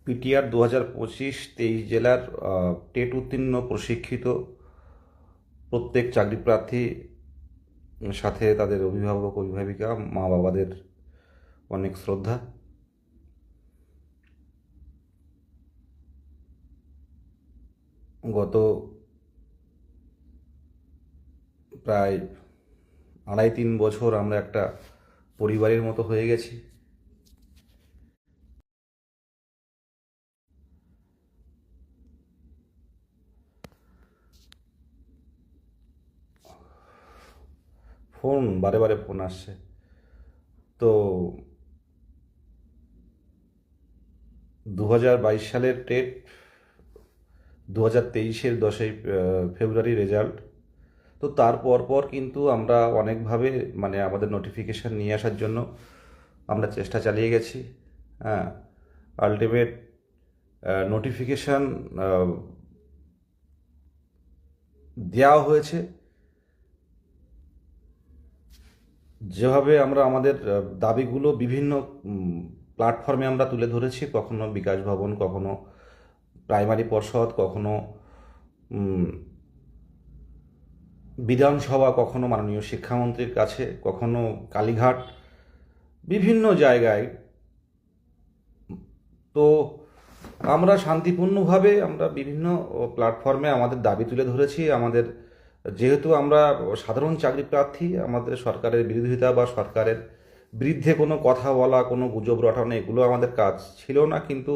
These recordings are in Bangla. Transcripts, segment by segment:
পিটিআর 2025-23 জেলার টেট উত্তীর্ণ প্রশিক্ষিত প্রত্যেক চাকরি প্রার্থী সাথে তাদের অভিভাবক অভিভাবিকা মা বাবাদের অনেক শ্রদ্ধা। গত প্রায় 2.5-3 বছর আমরা একটা পরিবারের মতো হয়ে গেছি। ফোন বারে বারে ফোন আসছে। তো 2022 সালের টেট 2023-এর 10ই ফেব্রুয়ারি রেজাল্ট। তো তার পর কিন্তু আমরা অনেকভাবে আমাদের নোটিফিকেশান নিয়ে আসার জন্য আমরা চেষ্টা চালিয়ে গেছি। হ্যাঁ, আলটিমেট নোটিফিকেশান দেওয়া হয়েছে। যেভাবে আমরা আমাদের দাবিগুলো বিভিন্ন প্ল্যাটফর্মে আমরা তুলে ধরেছি, কখনো বিকাশ ভবন, কখনো প্রাইমারি পর্ষদ, কখনো বিধানসভা, কখনো মাননীয় শিক্ষামন্ত্রীর কাছে, কখনো কালীঘাট, বিভিন্ন জায়গায়। তো আমরা শান্তিপূর্ণভাবে আমরা বিভিন্ন প্ল্যাটফর্মে আমাদের দাবি তুলে ধরেছি। আমাদের যেহেতু আমরা সাধারণ চাকরি প্রার্থী, আমাদের সরকারের বিরোধিতা বা সরকারের বিরুদ্ধে কোনো কথা বলা, কোনো গুজব রটানো, এগুলো আমাদের কাজ ছিল না। কিন্তু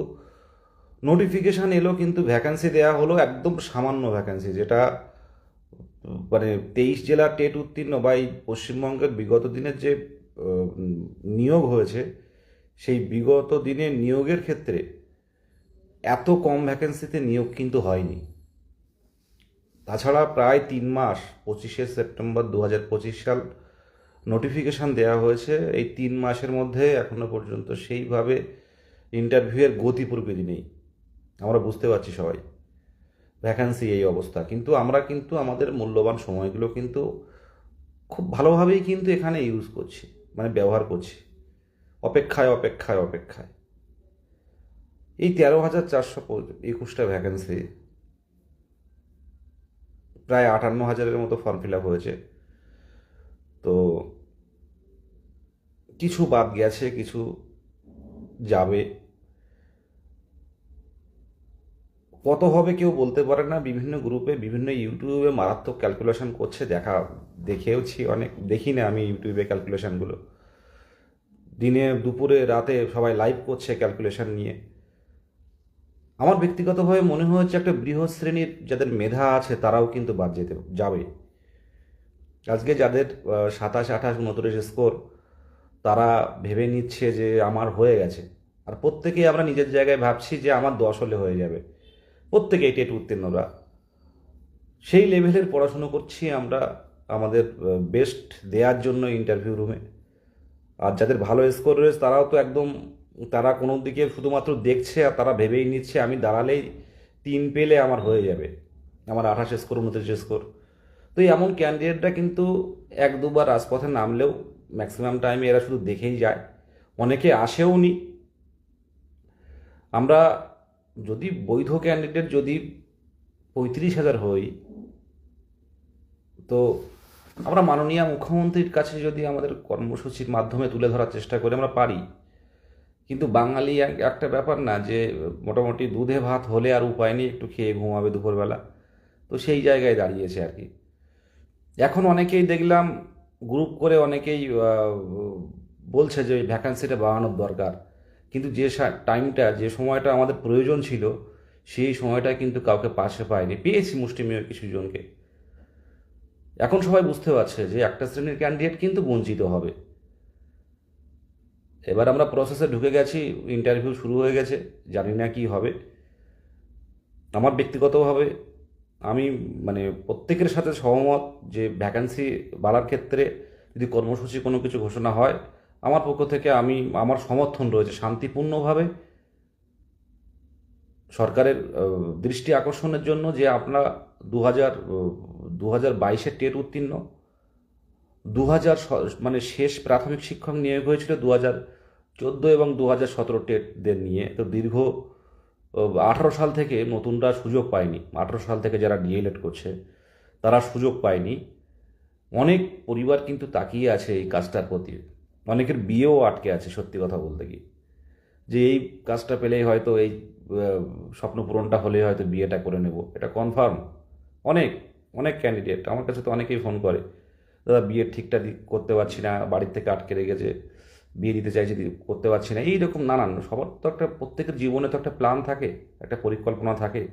নোটিফিকেশান এলো, কিন্তু ভ্যাকান্সি দেওয়া হলো একদম সামান্য ভ্যাকান্সি, যেটা 23 জেলার টেট উত্তীর্ণ বা এই পশ্চিমবঙ্গের বিগত দিনের যে নিয়োগ হয়েছে, সেই বিগত দিনের নিয়োগের ক্ষেত্রে এত কম ভ্যাকেন্সিতে নিয়োগ কিন্তু হয়নি। তাছাড়া প্রায় 3 মাস, 25শে সেপ্টেম্বর 2025 সাল নোটিফিকেশান দেওয়া হয়েছে। এই 3 মাসের মধ্যে এখনো পর্যন্ত সেইভাবে ইন্টারভিউয়ের গতি প্রকৃতি নেই। আমরা বুঝতে পারছি সবাই, ভ্যাকান্সি এই অবস্থা। কিন্তু আমরা কিন্তু আমাদের মূল্যবান সময়গুলো কিন্তু খুব ভালোভাবেই কিন্তু এখানে ইউজ করছি, ব্যবহার করছি, অপেক্ষায় অপেক্ষায় অপেক্ষায়। এই 13,421টা ভ্যাকেন্সি, প্রায় 58,000-এর মতো ফর্ম ফিল আপ হয়েছে। তো কিছু বাদ গেছে, কিছু যাবে, কত হবে কেউ বলতে পারে না। বিভিন্ন গ্রুপে, বিভিন্ন ইউটিউবে মারাত্মক ক্যালকুলেশন করছে, দেখেওছি অনেক। দেখি না আমি ইউটিউবে ক্যালকুলেশনগুলো, দিনে দুপুরে রাতে সবাই লাইভ করছে ক্যালকুলেশন নিয়ে। আমার ব্যক্তিগতভাবে মনে হচ্ছে একটা বৃহৎ শ্রেণীর যাদের মেধা আছে তারাও কিন্তু বাদ যাবে। আজকে যাদের 27, 28, 29 স্কোর, তারা ভেবে নিচ্ছে যে আমার হয়ে গেছে। আর প্রত্যেকেই আমরা নিজের জায়গায় ভাবছি যে আমার 10 হলে হয়ে যাবে। প্রত্যেকেই টেট উত্তীর্ণরা সেই লেভেলের পড়াশুনো করছি আমরা আমাদের বেস্ট দেওয়ার জন্য ইন্টারভিউ রুমে। আর যাদের ভালো স্কোর রয়েছে তারাও তো একদম, তারা কোনো দিকে শুধুমাত্র দেখছে, আর তারা ভেবেই নিচ্ছে আমি দাঁড়ালেই 3 পেলে আমার হয়ে যাবে, আমার 28 স্কোর, 29 স্কোর। তো এমন ক্যান্ডিডেটরা কিন্তু 1-2 বার রাজপথে নামলেও ম্যাক্সিমাম টাইমে এরা শুধু দেখেই যায়, অনেকে আসেও নি। আমরা যদি বৈধ ক্যান্ডিডেট যদি 35,000 হই, তো আমরা মাননীয় মুখ্যমন্ত্রীর কাছে যদি আমাদের কর্মসূচির মাধ্যমে তুলে ধরার চেষ্টা করি, আমরা পারি। কিন্তু বাঙালি একটা ব্যাপার না যে মোটামুটি দুধে ভাত হলে আর উপায় নেই, একটু খেয়ে ঘুমাবে দুপুরবেলা। তো সেই জায়গায় দাঁড়িয়েছে আর কি। এখন অনেকেই দেখলাম গ্রুপ করে অনেকেই বলছে যে ওই ভ্যাকান্সিটা বাড়ানোর দরকার। কিন্তু যে টাইমটা, যে সময়টা আমাদের প্রয়োজন ছিল, সেই সময়টা কিন্তু কাউকে পাশে পায়নি। পেয়েছি মুষ্টিমেয় কিছু জনকে। এখন সবাই বুঝতে পারছে যে একটা শ্রেণীর ক্যান্ডিডেট কিন্তু বঞ্চিত হবে। এবার আমরা প্রসেসে ঢুকে গেছি, ইন্টারভিউ শুরু হয়ে গেছে, জানি না কি হবে। আমার ব্যক্তিগতভাবে আমি প্রত্যেকের সাথে সহমত যে ভ্যাকান্সি বাড়ার ক্ষেত্রে যদি কর্মসূচি কোনো কিছু ঘোষণা হয়, আমার পক্ষ থেকে আমার সমর্থন রয়েছে শান্তিপূর্ণভাবে সরকারের দৃষ্টি আকর্ষণের জন্য, যে আপনারা 2022-এর টেট উত্তীর্ণ, 2000 শেষ প্রাথমিক শিক্ষক নিয়োগ হয়েছিল 2014 এবং 2017 টেটদের নিয়ে। তো দীর্ঘ 18 সাল থেকে নতুনরা সুযোগ পায়নি, 18 সাল থেকে যারা ডিএলএড করছে তারা সুযোগ পায়নি। অনেক পরিবার কিন্তু তাকিয়ে আছে এই কাজটার প্রতি, অনেকের বিয়েও আটকে আছে সত্যি কথা বলতে কি, যে এই কাজটা পেলেই হয়তো এই স্বপ্ন পূরণটা হলেই হয়তো বিয়েটা করে নেব, এটা কনফার্ম। অনেক অনেক ক্যান্ডিডেট আমার কাছে তো অনেকেই ফোন করে, দাদা বিয়ের ঠিকটা করতে পারছি না, বাড়ির থেকে আটকে রেখেছে, বিয়ে দিতে চাইছে করতে পারছি না, এইরকম নানান। সবার তো একটা, প্রত্যেকের জীবনে তো একটা প্ল্যান থাকে, একটা পরিকল্পনা থাকে,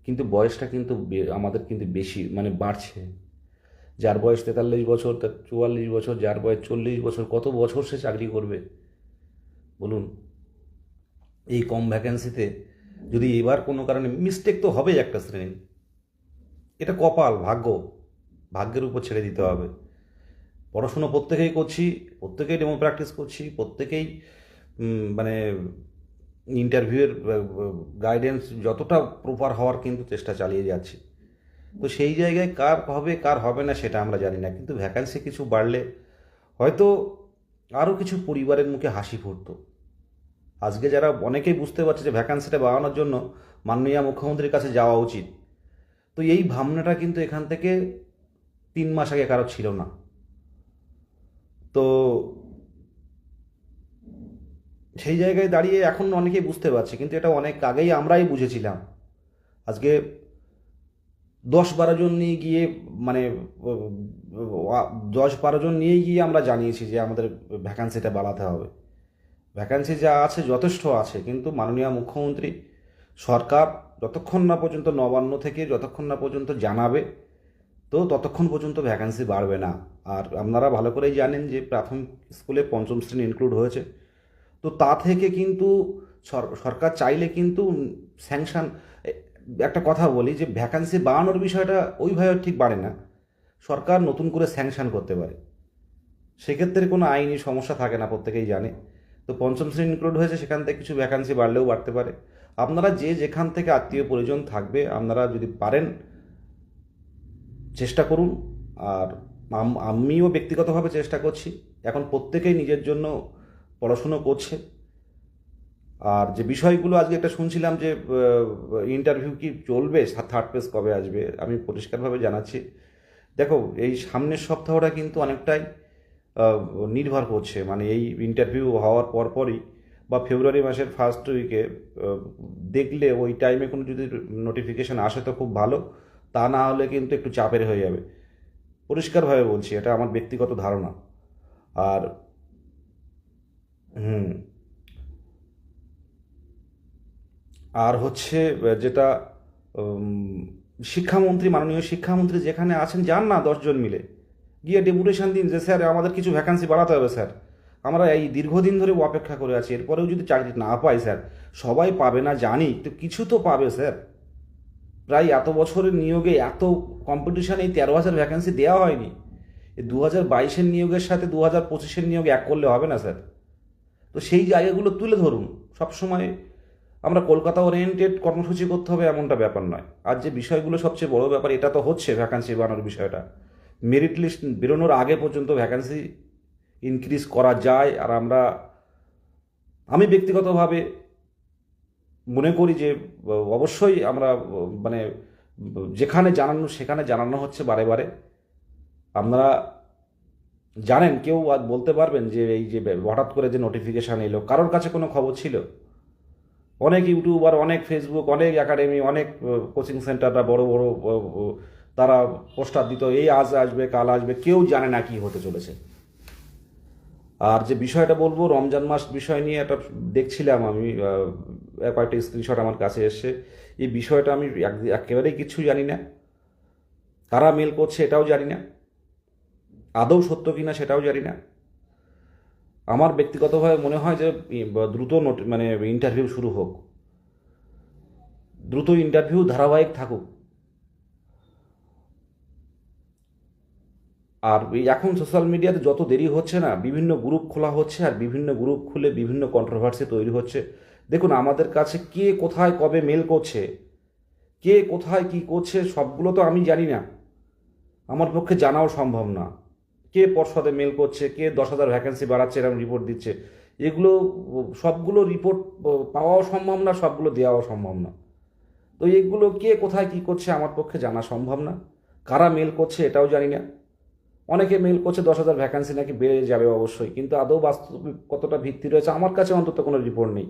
কিন্তু বয়সটা কিন্তু আমাদের কিন্তু বেশি মানে বাড়ছে। যার বয়স 43 বছর, তার 44 বছর, যার বয়স 40 বছর, কত বছর সে চাকরি করবে বলুন এই কম ভ্যাকেন্সিতে? যদি এবার কোনো কারণে মিস্টেক তো হবেই একটা শ্রেণী, এটা কপাল, ভাগ্য, ভাগ্যের উপর ছেড়ে দিতে হবে। পড়াশুনো প্রত্যেকেই করছি, প্রত্যেকেই ডেমো প্র্যাকটিস করছি, প্রত্যেকেই মানে ইন্টারভিউয়ের গাইডেন্স যতটা প্রপার হওয়ার কিন্তু চেষ্টা চালিয়ে যাচ্ছি। তো সেই জায়গায় কার হবে কার হবে না সেটা আমরা জানি না, কিন্তু ভ্যাকান্সি কিছু বাড়লে হয়তো আরও কিছু পরিবারের মুখে হাসি ফুটতো। আজকে যারা অনেকেই বুঝতে পারছে যে ভ্যাকান্সিটা বাড়ানোর জন্য মাননীয় মুখ্যমন্ত্রীর কাছে যাওয়া উচিত, তো এই ভাবনাটা কিন্তু এখান থেকে 3 মাস আগে কারো ছিল না। তো সেই জায়গায় দাঁড়িয়ে এখন অনেকেই বুঝতে পারছে, কিন্তু এটা অনেক আগেই আমরাই বুঝেছিলাম। আজকে 10-12 জন নিয়ে গিয়ে মানে 10-12 জন নিয়ে গিয়ে আমরা জানিয়েছি যে আমাদের ভ্যাকান্সিটা বাড়াতে হবে। ভ্যাকান্সি যা আছে যথেষ্ট আছে, কিন্তু মাননীয় মুখ্যমন্ত্রী সরকার যতক্ষণ না পর্যন্ত নবান্ন থেকে যতক্ষণ না পর্যন্ত জানাবে, তো ততক্ষণ পর্যন্ত ভ্যাকান্সি বাড়বে না। আর আপনারা ভালো করেই জানেন যে প্রাথমিক স্কুলে 5ম শ্রেণী ইনক্লুড হয়েছে, তো তা থেকে কিন্তু সরকার চাইলে কিন্তু স্যাংশন, একটা কথা বলি যে ভ্যাকান্সি বাড়ানোর বিষয়টা ওইভাবে ঠিক বাড়ে না, সরকার নতুন করে স্যাংশন করতে পারে, সেক্ষেত্রে কোনো আইনি সমস্যা থাকে না, প্রত্যেকেই জানে। তো 5ম শ্রেণী ইনক্লুড হয়েছে, সেখান থেকে কিছু ভ্যাকান্সি বাড়লেও বাড়তে পারে। আপনারা যে যেখান থেকে আত্মীয় পরিজন থাকবে, আপনারা যদি পারেন চেষ্টা করুন। আর আমিও ব্যক্তিগতভাবে চেষ্টা করছি, এখন প্রত্যেকেই নিজের জন্য পড়াশুনো করছে। আর যে বিষয়গুলো আজকে একটা শুনছিলাম যে ইন্টারভিউ কি চলবে, 3rd ফেজ কবে আসবে, আমি পরিষ্কারভাবে জানাচ্ছি, দেখো এই সামনের সপ্তাহটা কিন্তু অনেকটাই নির্ভর করছে, মানে এই ইন্টারভিউ হওয়ার পরপরই বা ফেব্রুয়ারি মাসের ফার্স্ট উইকে দেখলে ওই টাইমে কোনো যদি নোটিফিকেশান আসে তো খুব ভালো, তা না হলে কিন্তু একটু চাপের হয়ে যাবে, পরিষ্কারভাবে বলছি, এটা আমার ব্যক্তিগত ধারণা। আর হুম, আর হচ্ছে যেটা শিক্ষামন্ত্রী, মাননীয় শিক্ষামন্ত্রী যেখানে আছেন, যান না 10 জন মিলে গিয়ে ডেপুটেশন দিন যে স্যার আমাদের কিছু ভ্যাকান্সি বাড়াতে হবে স্যার, আমরা এই দীর্ঘদিন ধরে অপেক্ষা করে আছি, এরপরেও যদি চাকরি না পাই স্যার, সবাই পাবে না জানি, তো কিছু তো পাবে স্যার। প্রায় এত বছরের নিয়োগে এত কম্পিটিশন, এই 13,000 ভ্যাকান্সি দেওয়া হয়নি, এই 2022-এর নিয়োগের সাথে 2025-এর নিয়োগ এক করলে হবে না স্যার। তো সেই জায়গাগুলো তুলে ধরুন সবসময়। আমরা কলকাতা ওরিয়েন্টেড কর্মসূচি করতে হবে এমনটা ব্যাপার নয়। আর যে বিষয়গুলো সবচেয়ে বড় ব্যাপার, এটা তো হচ্ছে ভ্যাকান্সি বাড়ানোর বিষয়টা, মেরিট লিস্ট বেরোনোর আগে পর্যন্ত ভ্যাকান্সি ইনক্রিজ করা যায়। আর আমি ব্যক্তিগতভাবে মনে করি যে অবশ্যই আমরা মানে যেখানে জানানো সেখানে জানানো হচ্ছে বারে বারে। আপনারা জানেন, কেউ আর বলতে পারবেন যে এই যে হঠাৎ করে যে নোটিফিকেশান এলো, কারোর কাছে কোনো খবর ছিল? অনেক ইউটিউবার, অনেক ফেসবুক, অনেক একাডেমি, অনেক কোচিং সেন্টাররা বড় বড় তারা পোস্টার দিত এই আজ আসবে কাল আসবে, কেউ জানে না কি হতে চলেছে। আর যে বিষয়টা বলবো, রমজান মাস বিষয় নিয়ে একটা দেখছিলাম আমি, কয়েকটা স্ক্রিনশট আমার কাছে এসছে, এই বিষয়টা আমি একেবারেই কিচ্ছু জানি না, কারা মেল করছে এটাও জানি না, আদৌ সত্য কিনা সেটাও জানি না। আমার ব্যক্তিগতভাবে মনে হয় যে দ্রুত মানে ইন্টারভিউ শুরু হোক, দ্রুত ইন্টারভিউ ধারাবাহিক থাকুক। আর এখন সোশ্যাল মিডিয়াতে যত দেরি হচ্ছে না, বিভিন্ন গ্রুপ খোলা হচ্ছে, আর বিভিন্ন গ্রুপ খুলে বিভিন্ন কন্ট্রোভার্সি তৈরি হচ্ছে। দেখুন আমাদের কাছে কে কোথায় কবে মেল করছে, কে কোথায় কি করছে, সবগুলো তো আমি জানি না, আমার পক্ষে জানাও সম্ভব না। কে পর্ষদে মেল করছে, কে 10,000 ভ্যাকেন্সি বাড়াচ্ছে এরকম রিপোর্ট দিচ্ছে, এগুলো সবগুলো রিপোর্ট পাওয়াও সম্ভব না, সবগুলো দেওয়াও সম্ভব না। তো এগুলো কে কোথায় কী করছে আমার পক্ষে জানা সম্ভব না। কারা মেল করছে এটাও জানি না। অনেকে মেল করছে 10,000 ভ্যাকান্সি নাকি বেড়ে যাবে অবশ্যই, কিন্তু আদৌ বাস্তবিক কতটা ভিত্তি রয়েছে আমার কাছে অন্তত কোনো রিপোর্ট নেই।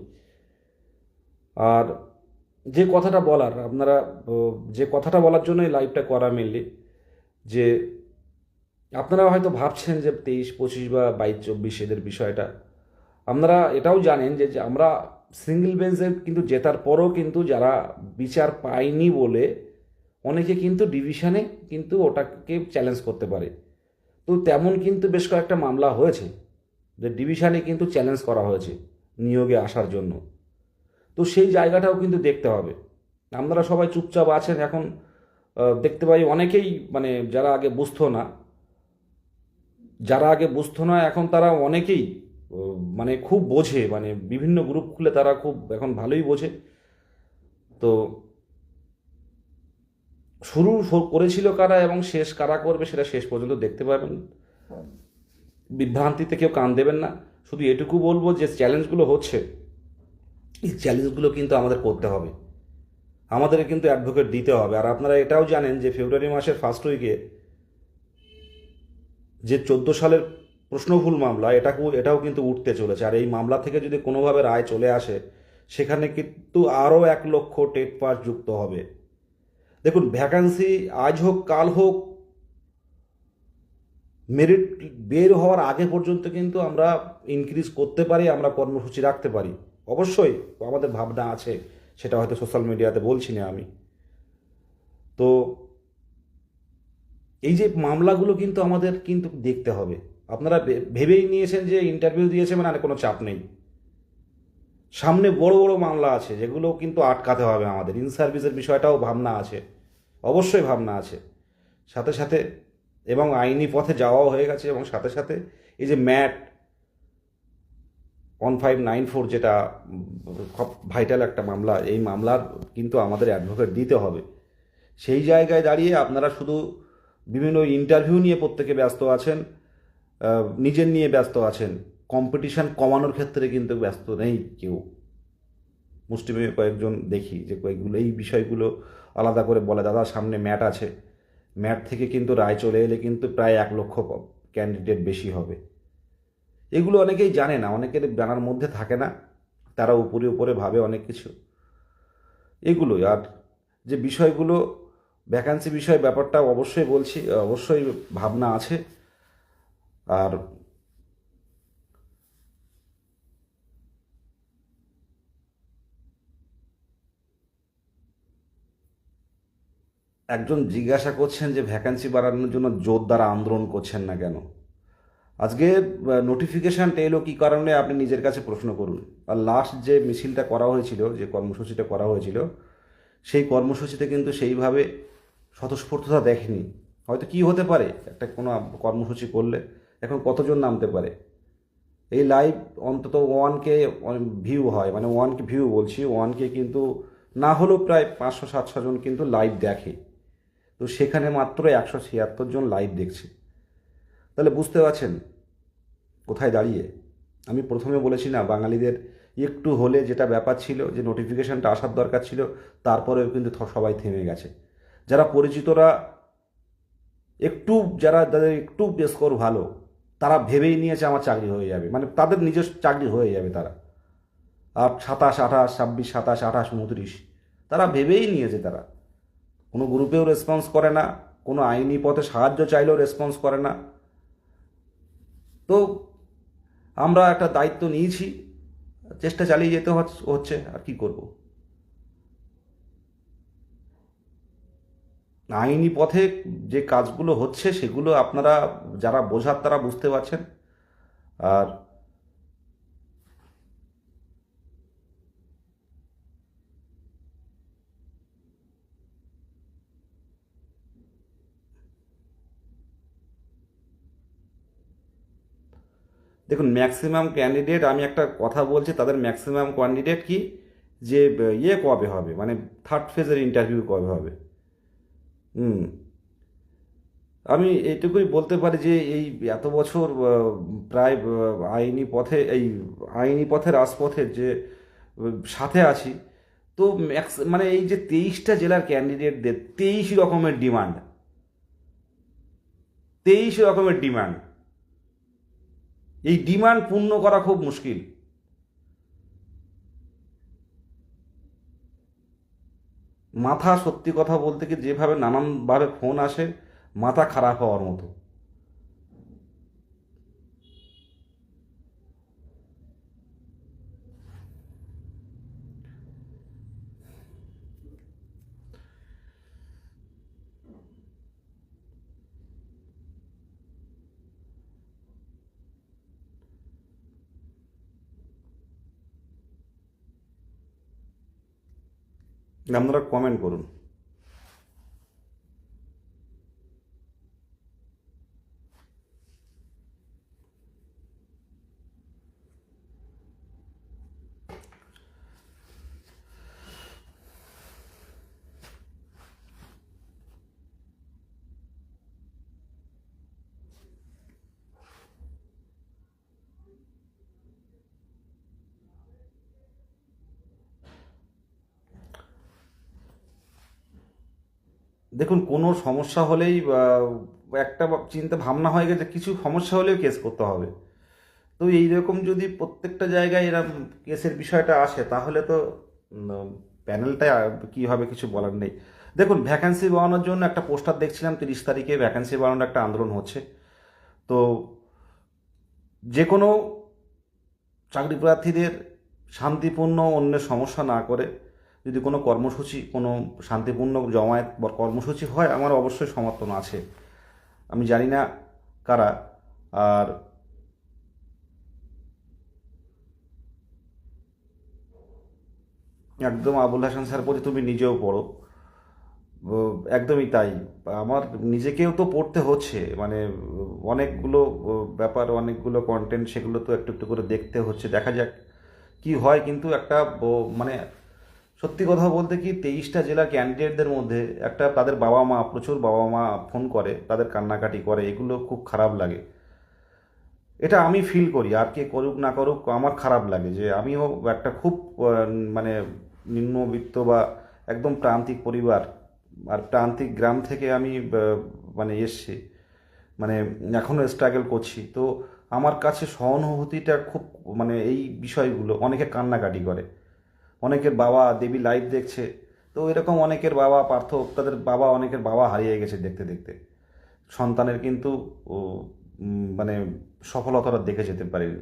আর যে কথাটা বলার আপনারা যে কথাটা বলার জন্যই লাইভটা করা মেনলি, যে আপনারা হয়তো ভাবছেন যে 23-25 বা 22-24 এদের বিষয়টা, আপনারা এটাও জানেন যে যে আমরা সিঙ্গেল বেঞ্চে কিন্তু জেতার পরও কিন্তু যারা বিচার পায়নি বলে অনেকে কিন্তু ডিভিশনে কিন্তু ওটাকে চ্যালেঞ্জ করতে পারে। তো তেমন কিন্তু বেশ কয়েকটা মামলা হয়েছে যে ডিভিশনে কিন্তু চ্যালেঞ্জ করা হয়েছে নিয়োগে আসার জন্য। তো সেই জায়গাটাও কিন্তু দেখতে হবে। আপনারা সবাই চুপচাপ আছেন এখন, দেখতে পাই অনেকেই মানে যারা আগে বুঝতো না এখন তারা অনেকেই মানে খুব বোঝে, মানে বিভিন্ন গ্রুপ খুলে তারা খুব এখন ভালোই বোঝে। তো করেছিল কারা এবং শেষ কারা করবে সেটা শেষ পর্যন্ত দেখতে পাবেন। বিভ্রান্তিতে কেউ কান দেবেন না। শুধু এটুকু বলবো যে চ্যালেঞ্জগুলো হচ্ছে, এই চ্যালেঞ্জগুলো কিন্তু আমাদের করতে হবে, আমাদের কিন্তু অ্যাডভোকেট দিতে হবে। আর আপনারা এটাও জানেন যে ফেব্রুয়ারি মাসের ফার্স্ট উইকে যে 14 সালের প্রশ্নভুল মামলা এটাও কিন্তু উঠতে চলেছে। আর এই মামলা থেকে যদি কোনোভাবে রায় চলে আসে সেখানে কিন্তু আরও 1 লক্ষ টেট পাস যুক্ত হবে। দেখুন, ভ্যাকান্সি আজ হোক কাল হোক, মেরিট বের হওয়ার আগে পর্যন্ত কিন্তু আমরা ইনক্রিজ করতে পারি, আমরা কর্মসূচি রাখতে পারি। অবশ্যই আমাদের ভাবনা আছে, সেটা হয়তো সোশ্যাল মিডিয়াতে বলছি না আমি। তো এই যে মামলাগুলো কিন্তু আমাদের কিন্তু দেখতে হবে। আপনারা ভেবেই নিয়েছেন যে ইন্টারভিউ দিয়েছে মানে আর কোনো চাপ নেই। সামনে বড় বড় মামলা আছে যেগুলো কিন্তু আটকাতে হবে আমাদের। ইন সার্ভিসের বিষয়টাও ভাবনা আছে, অবশ্যই ভাবনা আছে। সাথে সাথে এবং আইনি পথে যাওয়াও হয়ে গেছে, এবং সাথে সাথে এই যে ম্যাট 1594 যেটা খুব ভাইটাল একটা মামলা, এই মামলার কিন্তু আমাদের অ্যাডভোকেট দিতে হবে। সেই জায়গায় দাঁড়িয়ে আপনারা শুধু বিভিন্ন ইন্টারভিউ নিয়ে প্রত্যেকে ব্যস্ত আছেন, নিজের নিয়ে ব্যস্ত আছেন, কম্পিটিশান কমানোর ক্ষেত্রে কিন্তু ব্যস্ত নেই কেউ। মুষ্টিমেয় কয়েকজন দেখি যে কয়েকগুলো এই বিষয়গুলো আলাদা করে বলে, দাদা সামনে ম্যাট আছে, ম্যাট থেকে কিন্তু রায় চলে এলে কিন্তু প্রায় 1 লক্ষ ক্যান্ডিডেট বেশি হবে। এগুলো অনেকেই জানে না, অনেকের জানার মধ্যে থাকে না, তারা উপরে উপরে ভাবে অনেক কিছু এগুলোই। আর যে বিষয়গুলো ভ্যাকান্সি বিষয় ব্যাপারটা অবশ্যই বলছি, অবশ্যই ভাবনা আছে। আর একজন জিজ্ঞাসা করছেন যে ভ্যাকান্সি বাড়ানোর জন্য জোরদার আন্দোলন করছেন না কেন। আজকে নোটিফিকেশানটা এলো কী কারণে আপনি নিজের কাছে প্রশ্ন করুন। আর লাস্ট যে মিছিলটা করা হয়েছিল, যে কর্মসূচিটা করা হয়েছিল, সেই কর্মসূচিতে কিন্তু সেইভাবে স্বতঃস্ফূর্ততা দেখেনি। হয়তো কি হতে পারে, একটা কোনো কর্মসূচি করলে এখন কতজন নামতে পারে। এই লাইভ অন্তত 1K ভিউ হয়, মানে 1K ভিউ বলছি, 1K কিন্তু না হলেও প্রায় 500-700 জন কিন্তু লাইভ দেখে। তো সেখানে মাত্র 176 জন লাইভ দেখছে। তাহলে বুঝতে পারছেন কোথায় দাঁড়িয়ে। আমি প্রথমে বলেছি না, বাঙালিদের একটু হলে যেটা ব্যাপার ছিল যে নোটিফিকেশানটা আসার দরকার ছিল, তারপরেও কিন্তু সবাই থেমে গেছে। যারা পরিচিতরা একটু, যাদের একটু স্কোর ভালো, তারা ভেবেই নিয়েছে আমার চাকরি হয়ে যাবে, মানে তাদের নিজস্ব চাকরি হয়ে যাবে তারা। আর 27, 28, 26, 27, 28, 29 তারা ভেবেই নিয়েছে। তারা কোনো গ্রুপেও রেসপন্স করে না, কোনো আইনি পথে সাহায্য চাইলেও রেসপন্স করে না। তো আমরা একটা দায়িত্ব নিয়েছি, চেষ্টা চালিয়ে যেতে হচ্ছে, আর কি করব। আইনি পথে যে কাজগুলো হচ্ছে সেগুলো আপনারা যারা বোঝার তারা বুঝতে পারছেন। আর দেখুন, ম্যাক্সিমাম ক্যান্ডিডেট, আমি একটা কথা বলছি, তাদের ম্যাক্সিমাম ক্যান্ডিডেট কি, যে ইয়ে কবে হবে, মানে থার্ড ফেজের ইন্টারভিউ কবে হবে। হুম। আমি এইটুকুই বলতে পারি যে এই এত বছর প্রায় আইনি পথে রাজপথের যে সাথে আছি, তো মানে এই যে 23টা জেলার ক্যান্ডিডেটদের 23 রকমের ডিমান্ড, এই ডিমান্ড পূর্ণ করা খুব মুশকিল। মাথা, সত্যি কথা বলতে কি, যেভাবে নানানভাবে ফোন আসে, মাথা খারাপ হওয়ার মতো। আপনারা কমেন্ট করুন। দেখুন, কোনো সমস্যা হলেই একটা চিন্তা ভাবনা হয়ে গেছে, কিছু সমস্যা হলেও কেস করতে হবে। তো এইরকম যদি প্রত্যেকটা জায়গায় এরকম কেসের বিষয়টা আসে, তাহলে তো প্যানেলটা কী হবে কিছু বলার নেই। দেখুন, ভ্যাকান্সি বাড়ানোর জন্য একটা পোস্টার দেখছিলাম, 30 তারিখে ভ্যাকান্সি বাড়ানোর একটা আন্দোলন হচ্ছে। তো যে কোনো চাকরি প্রার্থীদের শান্তিপূর্ণ, অন্যের সমস্যা না করে যদি কোনো কর্মসূচি, কোনো শান্তিপূর্ণ জমায়েত বা কর্মসূচি হয়, আমার অবশ্যই সমর্থন আছে। আমি জানি না কারা। আর একদম আবুল হাসান স্যার বলছে তুমি নিজেও পড়ো। একদমই তাই। আমার নিজেকেও তো পড়তে হচ্ছে, মানে অনেকগুলো ব্যাপার, অনেকগুলো কন্টেন্ট, সেগুলো তো একটু একটু করে দেখতে হচ্ছে। দেখা যাক কি হয়। কিন্তু একটা মানে সত্যি কথা বলতে কি, 23টা জেলার ক্যান্ডিডেটদের মধ্যে একটা, তাদের বাবা মা, প্রচুর বাবা মা ফোন করে, তাদের কান্নাকাটি করে, এগুলো খুব খারাপ লাগে। এটা আমি ফিল করি, আর কে করুক না করুক আমার খারাপ লাগে যে আমিও একটা খুব মানে নিম্নবিত্ত বা একদম প্রান্তিক পরিবার আর প্রান্তিক গ্রাম থেকে আমি মানে এসছি, মানে এখনও স্ট্রাগল করছি। তো আমার কাছে সহানুভূতিটা খুব, মানে এই বিষয়গুলো, অনেকে কান্নাকাটি করে, অনেকের বাবা দেবী লাইভ দেখছে। তো এরকম অনেকের বাবা অনেকের বাবা হারিয়ে গেছে দেখতে দেখতে। সন্তানের কিন্তু ও, মানে সফলতাটা দেখে যেতে পারেনি।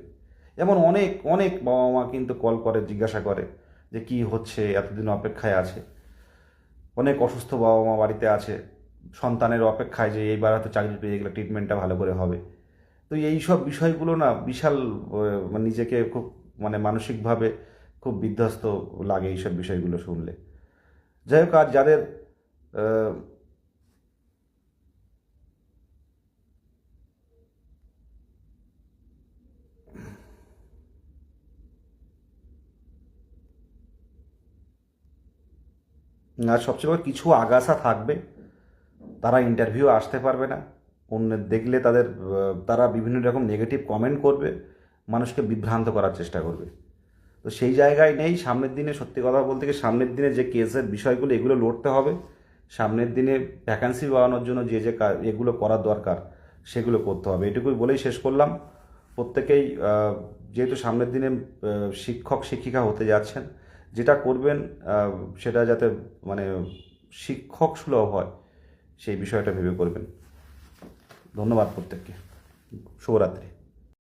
এমন অনেক অনেক বাবা মা কিন্তু কল করে, জিজ্ঞাসা করে যে কি হচ্ছে, এতদিন অপেক্ষায় আছে। অনেক অসুস্থ বাবা মা বাড়িতে আছে, সন্তানের অপেক্ষায় যে এইবার হয়তো চাকরি পেয়ে গেলে ট্রিটমেন্টটা ভালো করে হবে। তো এই সব বিষয়গুলো না বিশাল নিজেকে খুব, মানে মানসিকভাবে খুব বিধ্বস্ত লাগে এইসব বিষয়গুলো শুনলে। যাই হোক, আর যাদের আহ, আর সবচেয়ে বড় কিছু আগাছা থাকবে, তারা ইন্টারভিউ আসতে পারবে না। অন্যের দেখলে তারা বিভিন্ন রকম নেগেটিভ কমেন্ট করবে, মানুষকে বিভ্রান্ত করার চেষ্টা করবে। তো সেই জায়গায় নেই। সামনের দিনে, সত্যি কথা বলতে কি, সামনের দিনে যে কেসের বিষয়গুলো, এগুলো লড়তে হবে। সামনের দিনে ভ্যাকান্সি বাড়ানোর জন্য যে যে এগুলো করার দরকার, সেগুলো করতে হবে। এটুকুই বলেই শেষ করলাম। প্রত্যেকেই যেহেতু সামনের দিনে শিক্ষক শিক্ষিকা হতে যাচ্ছেন, যেটা করবেন সেটা যাতে মানে শিক্ষক সুলভ হয়, সেই বিষয়টা ভেবে করবেন। ধন্যবাদ প্রত্যেককে। শুভরাত্রি।